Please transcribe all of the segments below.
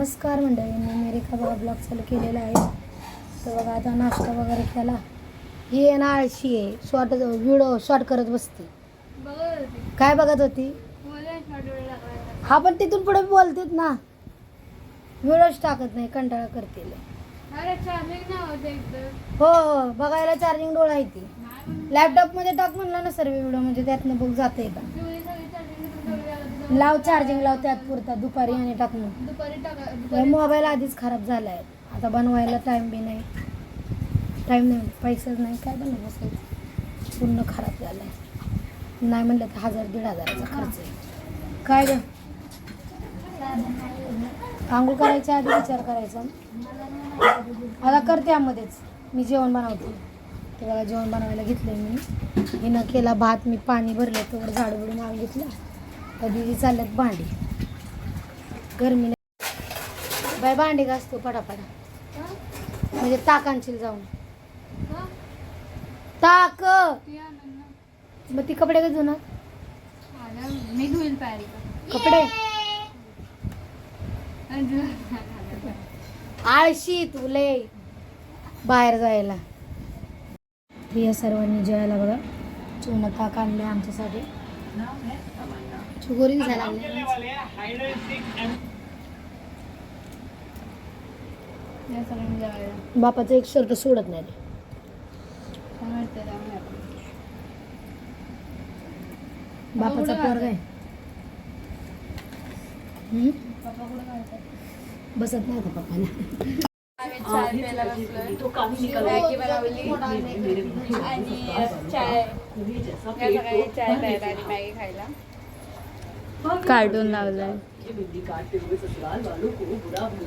नमस्कार मंडळी, मी मेरिका बघा ब्लॉग चालू केलेला आहे. तर बघा आता नाश्ता वगैरे केला. ही आहे ना आळशी आहे, व्हिडिओ शॉर्ट करत बसते. काय बघत होती? हा पण तिथून पुढे बोलतेत ना, व्हिडिओच टाकत नाही, कंटाळा करते. हो हो, बघायला चार्जिंग डोळा आहे ती. लॅपटॉप मध्ये टाक म्हणलं ना सर्व व्हिडिओ, म्हणजे त्यातनं बघ जाते का. लाव चार्जिंग, लाव त्यात पुरता दुपारी आणि टाक मग. मोबाईल आधीच खराब झाला आहे, आता बनवायला टाइम नाही, पैसेच नाही, काय बनवू बसायचं, पूर्ण खराब झालं आहे. नाही म्हणलं तर 1000-1500चा खर्च आहे. काय ग, आंघोळ करायच्या आधी विचार करायचा. आता करते यामध्येच मी जेवण बनवते. ते बघा जेवण बनवायला घेतलं मी. हिनं केला भात, मी पाणी भरलं, तर झाडू बिडू मारून घेतलं. कधी चालल्यात भांडी, गरमीने बाय भांडी घासतो पटापटा, म्हणजे ताक आणशील जाऊन. ताक मग ती कपडे का धुणं, मी धुईल कपडे. आळशी तू लय बाहेर जायला. प्रिया सर्वांनी जेवायला बघा चून ताक आणले आमच्यासाठी. चुगोरी दिसायला लागले. बापाचं एक शर्ट सोडत नाही. बापाचा पोरगा आहे. बसत नाही का पप्पाला. मॅगी बनवली आणि चाय प्यायला आणि मॅगी खायला. कार्टून लावलाय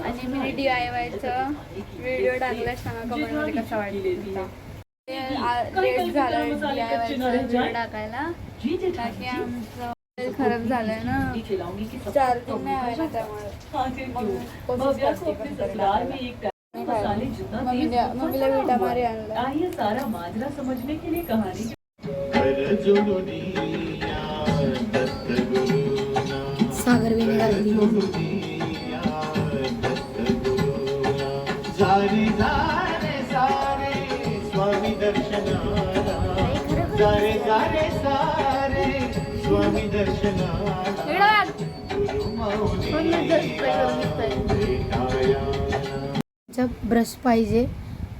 आणि मी DIYचा व्हिडिओ टाकलाय. सांगा कमेंट मध्ये कसा वाटला. लेट झालं DIYचा व्हिडिओ टाकायला, बाकी आमचं खराब झालंय ना, चार्जिंग नाही आहे ना, त्यामुळे मम्मीला विटा मारी आणला. सागर वेणी घालती. स्वामी दर्शनाला सारे सारे सारे स्वामी दर्शनाला. ब्रश पाहिजे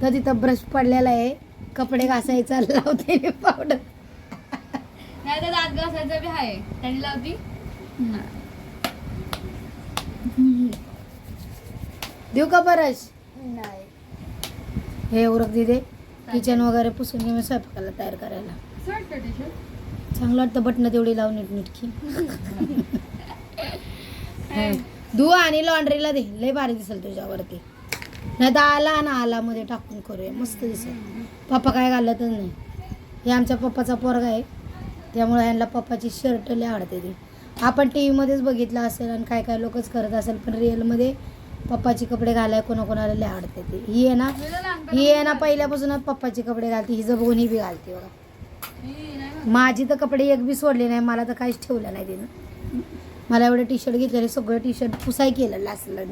तर तिथं ब्रश पडलेला आहे. कपडे घासायचा लावते पावडर. नाही तर दात घासायचं बी आहे, त्यांनी लावती. देऊ का ब्रश? नाही, हे उरक दे. किचन वगैरे पुसून घेऊन स्वयंपाकाला तयार करायला चांगलं वाटतं. बटणं तेवढी लावून नीटकी धुवा आणि लॉन्ड्रीला दे, लय भारी दिसेल तुझ्यावरती. नाही तर आला मध्ये टाकून करूया, मस्त दिसेल. पप्पा काय घालतच नाही. हे आमच्या पप्पाचा पोरगा आहे, त्यामुळे ह्यांना पप्पाची शर्ट लय आवडते. ती आपण TV मध्येच बघितलं असेल आणि काय काय लोकच करत असेल, पण रिअलमध्ये पप्पाची कपडे घालाय कोणाकोणाला लय आवडते. ती ही आहे ना पहिल्यापासूनच पप्पाचे कपडे घालते. हिचं बघून ही बी घालते बघा. माझी तर कपडे एक बी सोडले नाही, मला तर काहीच ठेवलं नाही तिनं. मला एवढं टी-शर्ट घेतलेले, सगळं टी-शर्ट पुसाई केलं लासलं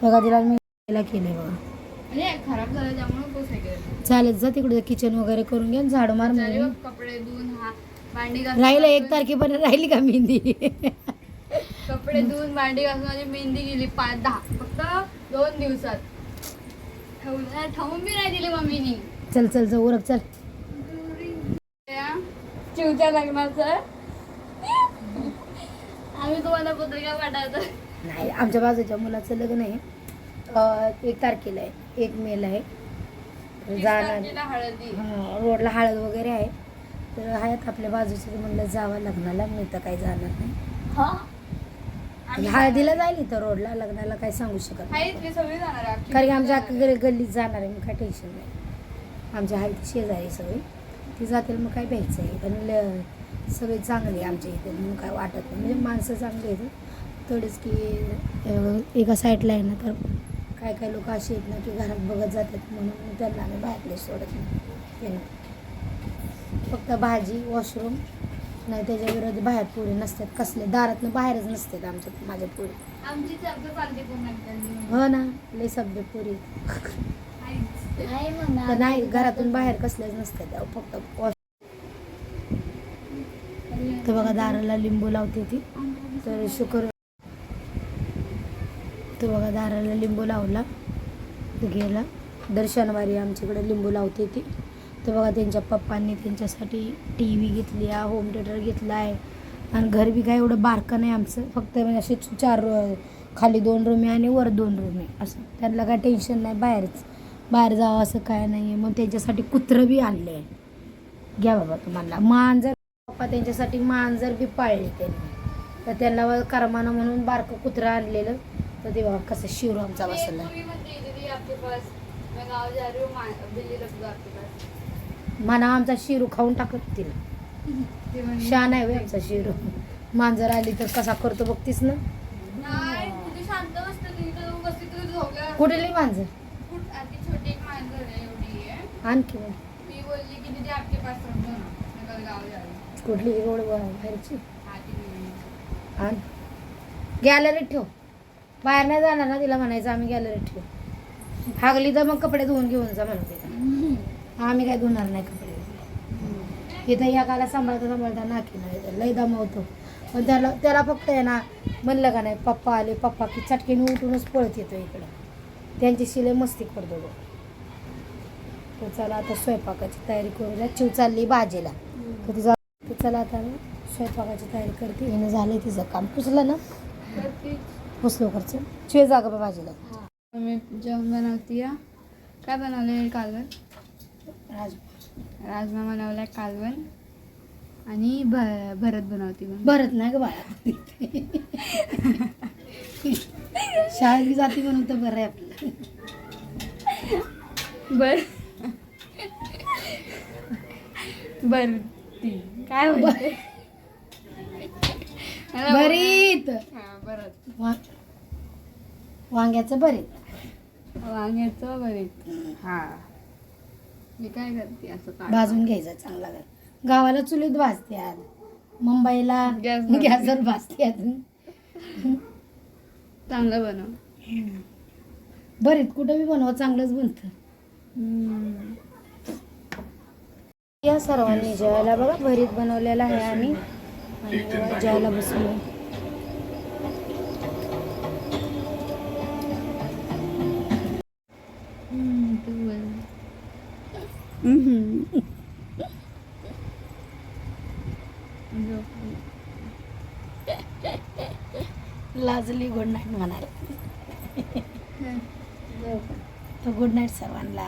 बघा. तिला मी केले बघा, खराब झालं त्यामुळे चालेल. जा तिकडे किचन वगैरे करून घ्या, झाडू मार. कपडे धुवून भांडी राहिलं 1 तारखेपर्यंत राहिली का मेहंदी. कपडे धुवून भांडी घासून माझी मेहंदी गेली 5-10 फक्त 2 दिवसात. ठेवून बी नाही दिली मम्मीनी. चल चल जा उरक चल. चिवच्या लग्नाचं आम्ही तुम्हाला पत्रिका पाठवतो. नाही, आमच्या बाजूच्या मुलाचं लग्न आहे 1 तारखेला आहे, 1 मेला आहे. जाणार हळदी रोडला हळद वगैरे आहे, तर आहेत आपल्या बाजूचे. म्हणलं जावं लग्नाला, मी तर काही जाणार नाही. हळदीला जाईल तर रोडला, लग्नाला काही सांगू शकत नाही, कारण की आमच्या गल्लीत जाणार आहे. मग काय टेन्शन नाही. आमच्या आहे शेजारी सगळी, ती जातील मग काय प्यायचं आहे. पण सगळे चांगले आमच्या इथे, म्हणून काय वाटत नाही. म्हणजे माणसं चांगली आहेत, थोडेच की एका साईडला आहे ना, तर काय काय लोक असे आहेत ना की घरात बघत जातात, म्हणून त्यांना आम्ही बाहेरले सोडत नाही. फक्त भाजी, वॉशरूम नाही त्याच्या विरोधी बाहेर पोरी नसतात कसले दारातनं बाहेरच नसतात आमच्या माझ्या पोरी. आमची चर्चा चालते कोण हो ना लय सभ्य पोरी तर नाही घरातून बाहेर कसल्याच नसतात अहो, फक्त तर बघा दाराला लिंबू लावते ती तर शुक्र तर बघा दाराला लिंबू लावला तर गेला दर शनिवारी आमच्याकडे लिंबू लावते ती. तर बघा त्यांच्या पप्पांनी त्यांच्यासाठी टी व्ही घेतली आहे होम थिएटर घेतला आहे आणि घर बी काय एवढं बारकं नाही आमचं फक्त म्हणजे असे 4 खाली 2 रूम आहे आणि वर 2 रूम आहे असं त्यांना काय टेन्शन नाही बाहेर जावं असं काय नाही आहे. मग त्यांच्यासाठी कुत्रं बी आणले आहे घ्या बाबा तुम्हाला मांजर पप्पा त्यांच्यासाठी मांजर बी पाळले त्यांनी तर त्यांना करमाना म्हणून बारकं कुत्रं आणलेलं तर ते बघा कसं शिवरू आमचा बसला म्हणा आमचा शिरू खाऊन टाकत तिला शान आहे आमचा शिरू मांजर आली तर कसा करतो बघतीस ना कुठली मांजर छोटी एक मांजर आहे एवढी आहे आणखी ती बोलली की दीदी आपके पास रख दो ना मैं कल गाँव जा रही हूँ. कुठली रोड बाहेरची हाँ, ती बोलली. आण गॅलरीत ठेव बाहेर नाही जाणार ना तिला म्हणायचं आम्ही गॅलरीत ठेव हागली तर मग कपडे धुवून घेऊन जा म्हणते आम्ही काय धुणार नाही कपडे तिथं या काला सांभाळता नाकी नाही लय दमवतो पण त्याला फक्त आहे ना म्हणलं का नाही पप्पा आले पप्पा की चटकीने उठूनच पळत येतो इकडं त्यांची शिले मस्ती करतो बघ. तर चला आता स्वयंपाकाची तयारी करूया चिव चालली भाजीला तर तिचा तर चला आता स्वयंपाकाची तयारी करते हिनं झालं तिचं काम पुसलं ना पुसलो खर्च चिव जागा बा भाजीला मी जेवण बनवते काय बनवले कालवण राजमा बनवलाय कालवण आणि भरत बनवते भरत नाही ग बाळा शाळेत जाती म्हणून तर बरं आहे आपलं भरती काय म्हणते भरीत भरत वांग्याचं भरीत वांग्याचं भरीत हा मी काय करते असं भाजून घ्यायचं चांगला गावाला चुलीत भाजत्यात मुंबईला गॅसवर भाजत्यात चांगलं बनव भरीत कुठं बी बनवा चांगलंच बनतं. या सर्वांनी जेवायला बघा भरीत बनवलेला आहे आम्ही आणि जेवायला बसलो. लाजली गुड नाईट म्हणाल तर गुड नाईट सर्वांना.